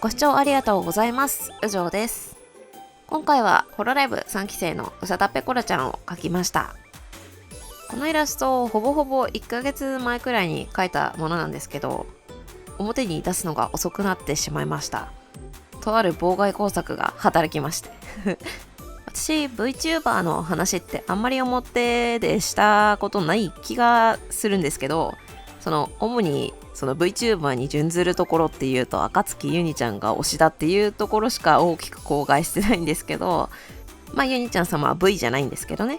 ご視聴ありがとうございます。うじょうです。今回はホロライブ3期生のうさたぺこらちゃんを描きました。このイラストをほぼほぼ1ヶ月前くらいに描いたものなんですけど、表に出すのが遅くなってしまいました。とある妨害工作が働きまして私 VTuber の話ってあんまり表でしたことない気がするんですけど、主にVTuber に準ずるところっていうと赤月ゆにちゃんが推しだっていうところしか大きく口外してないんですけど、ゆにちゃん様は V じゃないんですけどね。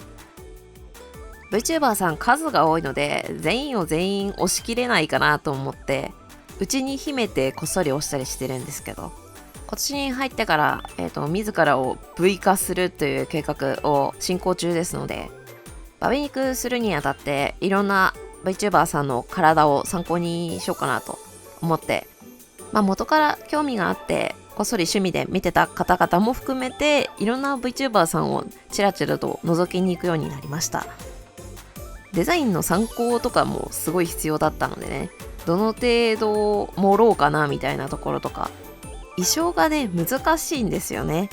VTuber さん数が多いので全員を全員推しきれないかなと思ってうちに秘めてこっそり推したりしてるんですけど、今年に入ってから、自らを V 化するという計画を進行中ですので、バビ肉するにあたっていろんな VTuber さんの体を参考にしようかなと思って、元から興味があってこっそり趣味で見てた方々も含めていろんな VTuber さんをチラチラと覗きに行くようになりました。デザインの参考とかもすごい必要だったのでね、どの程度盛ろうかなみたいなところとか、衣装がね難しいんですよね。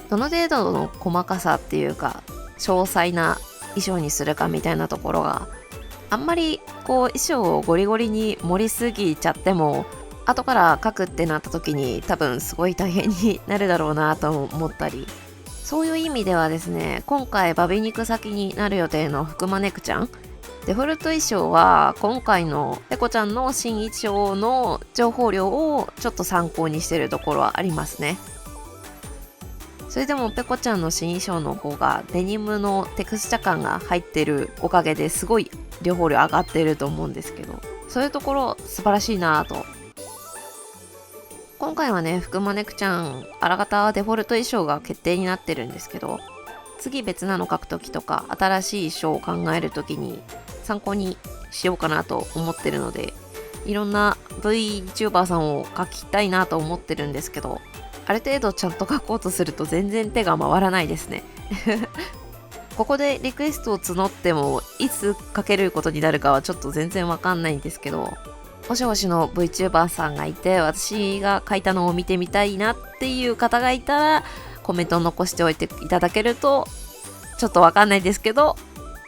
どの程度の細かさっていうか詳細な衣装にするかみたいなところがあんまり衣装をゴリゴリに盛りすぎちゃっても後から描くってなった時に多分すごい大変になるだろうなと思ったり、そういう意味ではですね、今回バビ肉先になる予定の福間ネクちゃんデフォルト衣装は今回のペコちゃんの新衣装の情報量をちょっと参考にしてるところはありますね。それでもペコちゃんの新衣装の方がデニムのテクスチャ感が入ってるおかげですごい情報量上がってると思うんですけど、そういうところ素晴らしいなと。今回はね福間ネクちゃんあらかたデフォルト衣装が決定になってるんですけど、次別なの描くときとか新しい衣装を考えるときに参考にしようかなと思ってるので、いろんな VTuber さんを描きたいなと思ってるんですけど、ある程度ちゃんと描こうとすると全然手が回らないですねここでリクエストを募ってもいつ描けることになるかはちょっと全然わかんないんですけど、もしもしの VTuber さんがいて私が描いたのを見てみたいなっていう方がいたらコメントを残しておいていただけると、ちょっとわかんないですけど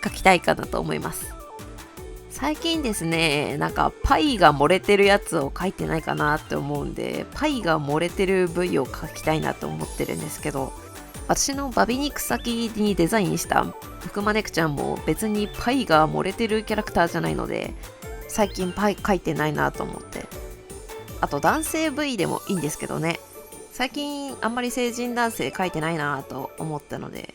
描きたいかなと思います。最近ですね、パイが漏れてるやつを描いてないかなって思うんで、パイが漏れてる V を描きたいなと思ってるんですけど、私のバビ肉先にデザインした福間ネクちゃんも別にパイが漏れてるキャラクターじゃないので、最近パイ描いてないなと思って。あと男性 V でもいいんですけどね、最近あんまり成人男性描いてないなと思ったので、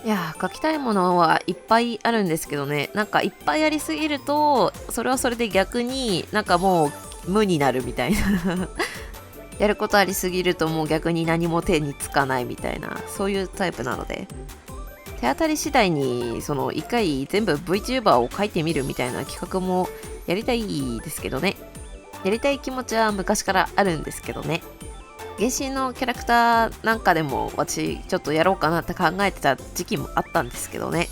いや描きたいものはいっぱいあるんですけどね、いっぱいありすぎるとそれはそれで逆にもう無になるみたいなやることありすぎるともう逆に何も手につかないみたいな、そういうタイプなので、手当たり次第に一回全部 VTuber を描いてみるみたいな企画もやりたいですけどね。やりたい気持ちは昔からあるんですけどね。原神のキャラクターなんかでも私ちょっとやろうかなって考えてた時期もあったんですけどね。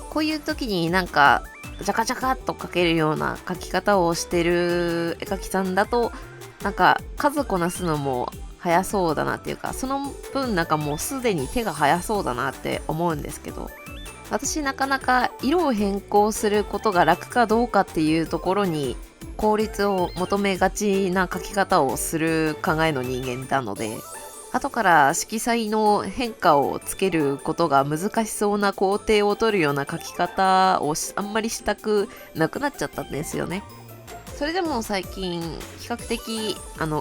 こういう時にジャカジャカっと描けるような描き方をしてる絵描きさんだと数こなすのも早そうだなっていうか、その分もうすでに手が早そうだなって思うんですけど、私なかなか色を変更することが楽かどうかっていうところに効率を求めがちな書き方をする考えの人間なので、後から色彩の変化をつけることが難しそうな工程を取るような書き方をあんまりしたくなくなっちゃったんですよね。それでも最近比較的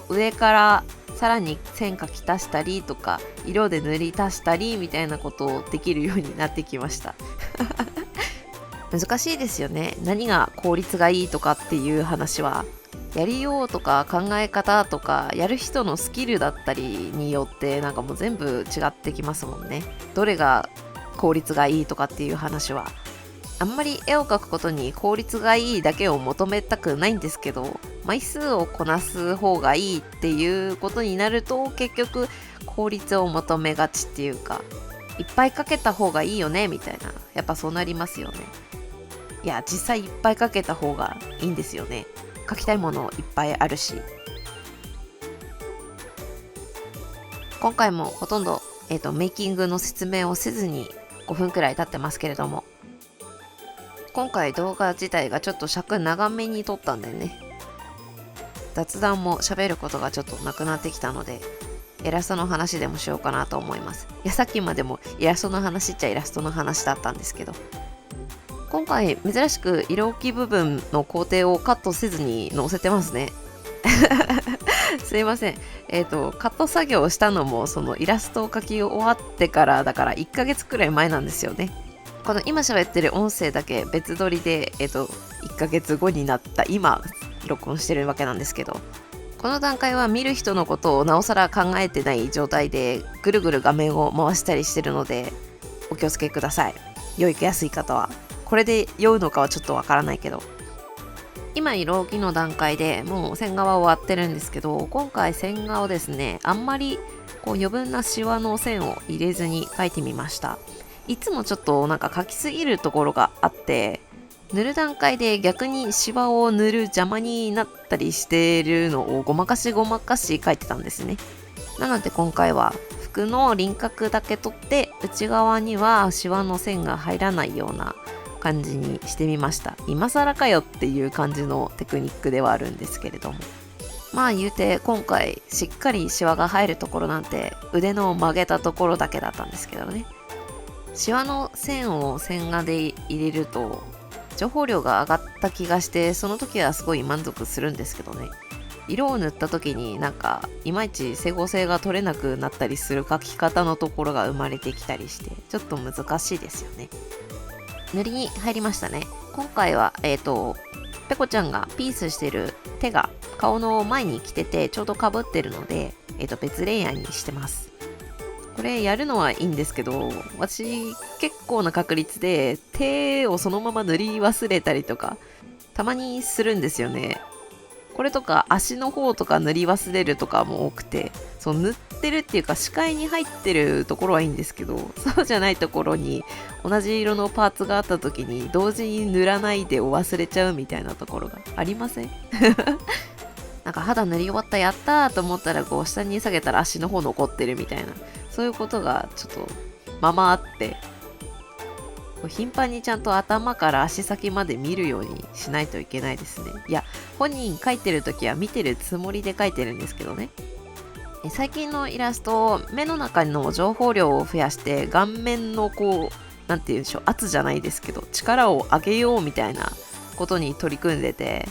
上からさらに線描き足したりとか色で塗り足したりみたいなことをできるようになってきました難しいですよね。何が効率がいいとかっていう話はやりようとか考え方とかやる人のスキルだったりによってもう全部違ってきますもんね。どれが効率がいいとかっていう話はあんまり絵を描くことに効率がいいだけを求めたくないんですけど、枚数をこなす方がいいっていうことになると結局効率を求めがちっていうか、いっぱい描けた方がいいよねみたいな、やっぱそうなりますよね。いや実際いっぱい描けた方がいいんですよね。描きたいものいっぱいあるし。今回もほとんど、メイキングの説明をせずに5分くらい経ってますけれども、今回動画自体がちょっと尺長めに撮ったんでね、雑談も喋ることがちょっとなくなってきたので、イラストの話でもしようかなと思います。いや、さっきまでもイラストの話っちゃイラストの話だったんですけど、今回珍しく色置き部分の工程をカットせずに載せてますね。すいません。カット作業をしたのもそのイラストを描き終わってからだから1ヶ月くらい前なんですよね。この今喋ってる音声だけ別撮りで、1ヶ月後になった今録音してるわけなんですけど、この段階は見る人のことをなおさら考えてない状態でぐるぐる画面を回したりしてるのでお気をつけください。酔いやすい方は。これで酔うのかはちょっとわからないけど、今色置きの段階でもう線画は終わってるんですけど、今回線画をですね、あんまりこう余分なシワの線を入れずに描いてみました。いつもちょっとなんか描きすぎるところがあって、塗る段階で逆にシワを塗る邪魔になったりしてるのをごまかし描いてたんですね。なので今回は服の輪郭だけ取って内側にはシワの線が入らないような感じにしてみました。今更かよっていう感じのテクニックではあるんですけれども、まあ言うて今回しっかりシワが入るところなんて腕の曲げたところだけだったんですけどね。シワの線を線画で入れると情報量が上がった気がして、その時はすごい満足するんですけどね、色を塗った時になんかいまいち整合性が取れなくなったりする描き方のところが生まれてきたりしてちょっと難しいですよね。塗りに入りましたね。今回はペコちゃんがピースしてる手が顔の前に来ててちょうどかぶってるので、別レイヤーにしてます。これやるのはいいんですけど、私結構な確率で手をそのまま塗り忘れたりとかたまにするんですよね。これとか足の方とか塗り忘れるとかも多くて、そう塗ってるっていうか視界に入ってるところはいいんですけど、そうじゃないところに同じ色のパーツがあった時に同時に塗らないでお忘れちゃうみたいなところがありません？なんか肌塗り終わったやったーと思ったらこう下に下げたら足の方残ってるみたいな、そういうことがちょっとままあって、頻繁にちゃんと頭から足先まで見るようにしないといけないですね。いや、本人描いてる時は見てるつもりで描いてるんですけどね。最近のイラスト、目の中の情報量を増やして顔面のこうなんて言うんでしょう、圧じゃないですけど力を上げようみたいなことに取り組んでて、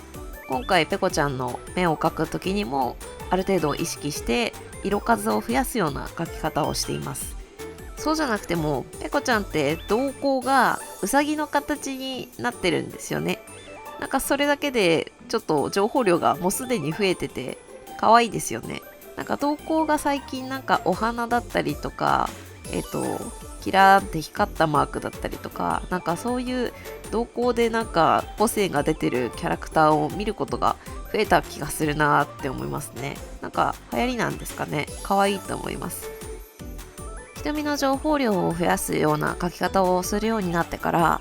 今回ペコちゃんの目を描く時にもある程度意識して色数を増やすような描き方をしています。そうじゃなくてもペコちゃんって瞳孔がウサギの形になってるんですよね。なんかそれだけでちょっと情報量がもうすでに増えてて可愛いですよね。なんか瞳孔が最近なんかお花だったりとか、キラーって光ったマークだったりとか、なんかそういう瞳孔でなんか個性が出てるキャラクターを見ることが増えた気がするなって思いますね。なんか流行りなんですかね。可愛いと思います。瞳の情報量を増やすような描き方をするようになってから、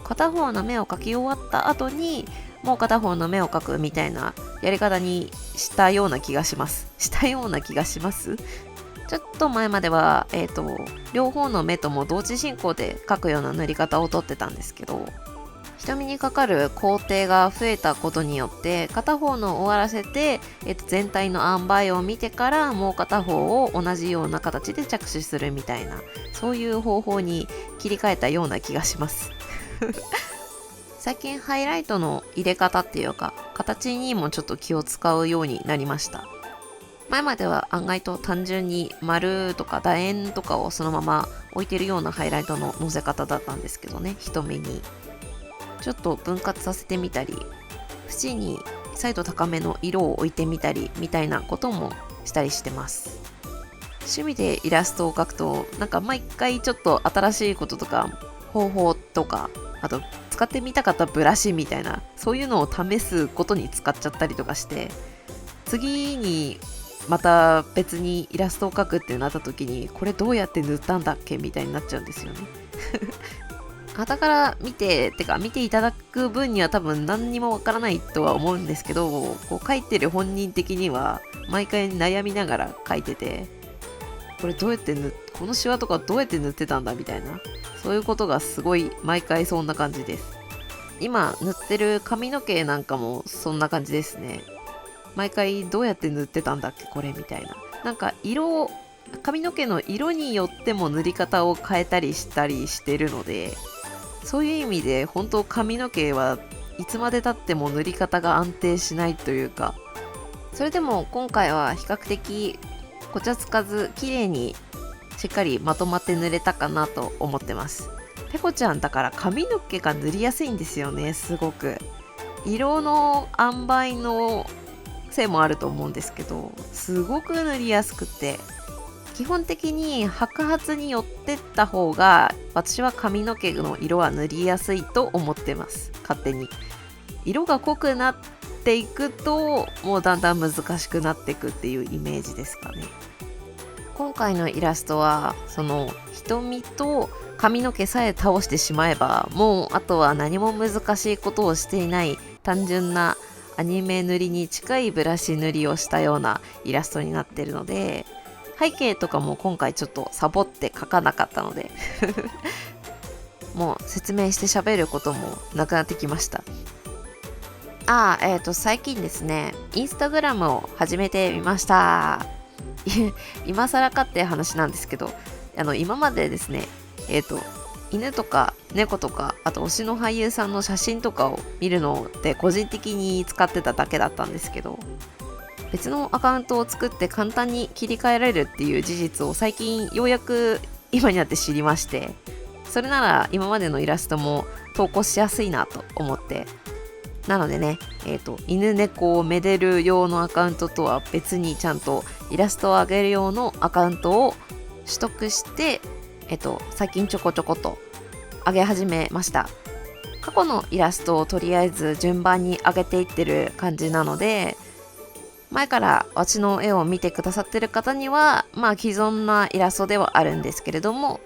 片方の目を描き終わった後にもう片方の目を描くみたいなやり方にしたような気がします。ちょっと前までは、両方の目とも同時進行で描くような塗り方をとってたんですけど、瞳にかかる工程が増えたことによって片方の終わらせて、全体の塩梅を見てからもう片方を同じような形で着手するみたいな、そういう方法に切り替えたような気がします最近ハイライトの入れ方っていうか形にもちょっと気を使うようになりました。前までは案外と単純に丸とか楕円とかをそのまま置いてるようなハイライトの乗せ方だったんですけどね、瞳にちょっと分割させてみたり、縁に彩度高めの色を置いてみたりみたいなこともしたりしてます。趣味でイラストを描くとなんか毎回ちょっと新しいこととか方法とか、あと使ってみたかったブラシみたいな、そういうのを試すことに使っちゃったりとかして、次にまた別にイラストを描くってなった時にこれどうやって塗ったんだっけみたいになっちゃうんですよね傍から見ていただく分には多分何にもわからないとは思うんですけど、こう書いてる本人的には毎回悩みながら書いてて、これどうやってこのシワとかどうやって塗ってたんだみたいな、そういうことがすごい毎回そんな感じです。今塗ってる髪の毛なんかもそんな感じですね。毎回どうやって塗ってたんだっけこれみたいな。なんか髪の毛の色によっても塗り方を変えたりしたりしてるので、そういう意味で本当髪の毛はいつまでたっても塗り方が安定しないというか、それでも今回は比較的ごちゃつかず綺麗にしっかりまとまって塗れたかなと思ってます。ペコちゃんだから髪の毛が塗りやすいんですよね。すごく色の塩梅のせいもあると思うんですけど、すごく塗りやすくて、基本的に白髪に寄ってった方が私は髪の毛の色は塗りやすいと思ってます。勝手に色が濃くなっていくともうだんだん難しくなっていくっていうイメージですかね。今回のイラストはその瞳と髪の毛さえ倒してしまえばもうあとは何も難しいことをしていない単純なアニメ塗りに近いブラシ塗りをしたようなイラストになってるので、背景とかも今回ちょっとサボって描かなかったのでもう説明して喋ることもなくなってきました。最近ですね、インスタグラムを始めてみました。今更かって話なんですけど、今までですね、犬とか猫とか、あと推しの俳優さんの写真とかを見るのって個人的に使ってただけだったんですけど、別のアカウントを作って簡単に切り替えられるっていう事実を最近ようやく今になって知りまして、それなら今までのイラストも投稿しやすいなと思って、なのでね、犬猫をめでる用のアカウントとは別にちゃんとイラストを上げる用のアカウントを取得して、最近ちょこちょこと上げ始めました。過去のイラストをとりあえず順番に上げていってる感じなので、前から私の絵を見てくださってる方には既存なイラストではあるんですけれども、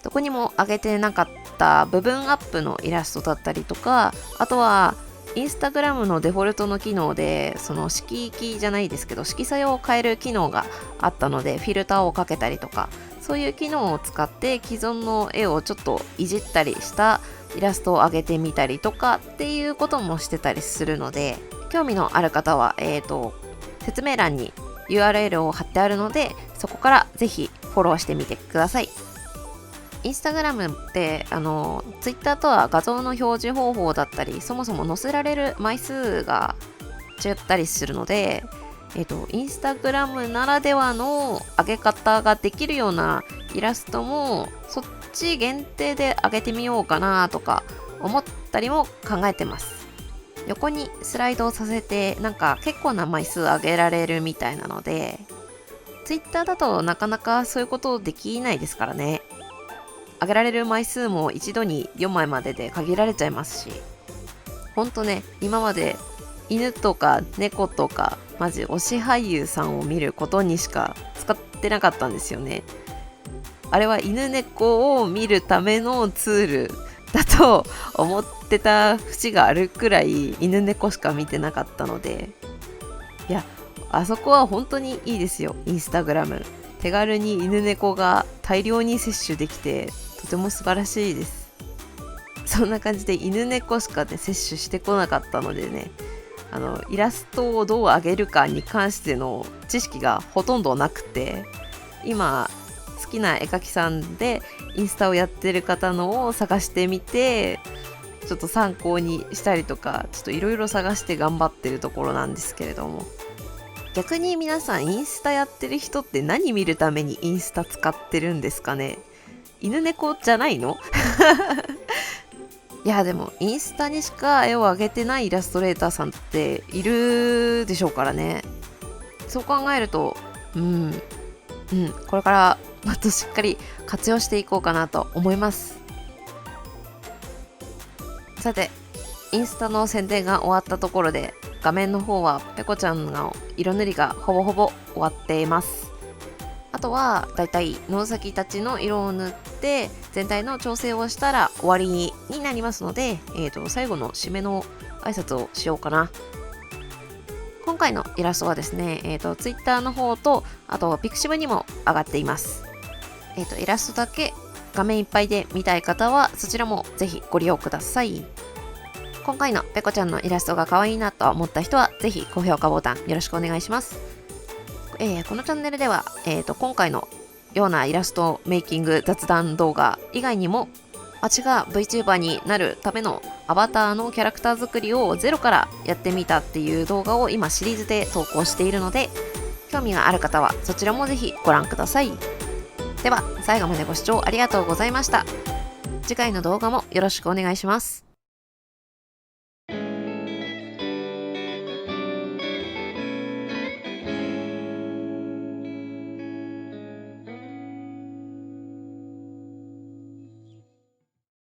どこにも上げてなかった部分アップのイラストだったりとか、あとはインスタグラムのデフォルトの機能でその色域じゃないですけど色彩を変える機能があったので、フィルターをかけたりとかそういう機能を使って既存の絵をちょっといじったりしたイラストを上げてみたりとかっていうこともしてたりするので、興味のある方は説明欄に URL を貼ってあるので、そこからぜひフォローしてみてください。インスタグラムってツイッターとは画像の表示方法だったり、そもそも載せられる枚数が違ったりするので、インスタグラムならではの上げ方ができるようなイラストもそっち限定で上げてみようかなとか思ったりも考えてます。横にスライドさせて結構な枚数上げられるみたいなので、ツイッターだとなかなかそういうことできないですからね。上げられる枚数も一度に4枚までで限られちゃいますし、ほんとね、今まで犬とか猫とかマジ推し俳優さんを見ることにしか使ってなかったんですよね。あれは犬猫を見るためのツールだと思ってた節があるくらい犬猫しか見てなかったので、いや、あそこは本当にいいですよ。インスタグラム手軽に犬猫が大量に摂取できてとても素晴らしいです。そんな感じで犬猫しかね摂取してこなかったのでね、イラストをどう上げるかに関しての知識がほとんどなくて、今好きな絵描きさんでインスタをやってる方のを探してみて、ちょっと参考にしたりとかちょっといろいろ探して頑張ってるところなんですけれども、逆に皆さんインスタやってる人って何見るためにインスタ使ってるんですかね。犬猫じゃないのいやでもインスタにしか絵を上げてないイラストレーターさんっているでしょうからね。そう考えるとこれからもっとしっかり活用していこうかなと思います。さて、インスタの宣伝が終わったところで、画面の方はペコちゃんの色塗りがほぼほぼ終わっています。あとはだいたい野崎たちの色を塗って全体の調整をしたら終わりになりますので、最後の締めの挨拶をしようかな。今回のイラストはですね、Twitter の方と、あと Pixiv にも上がっています。イラストだけ画面いっぱいで見たい方は、そちらもぜひご利用ください。今回のペコちゃんのイラストが可愛いなと思った人は、ぜひ高評価ボタンよろしくお願いします。このチャンネルでは、今回のようなイラストメイキング雑談動画以外にも、私が VTuber になるためのアバターのキャラクター作りをゼロからやってみたっていう動画を今シリーズで投稿しているので、興味がある方はそちらもぜひご覧ください。では最後までご視聴ありがとうございました。次回の動画もよろしくお願いします。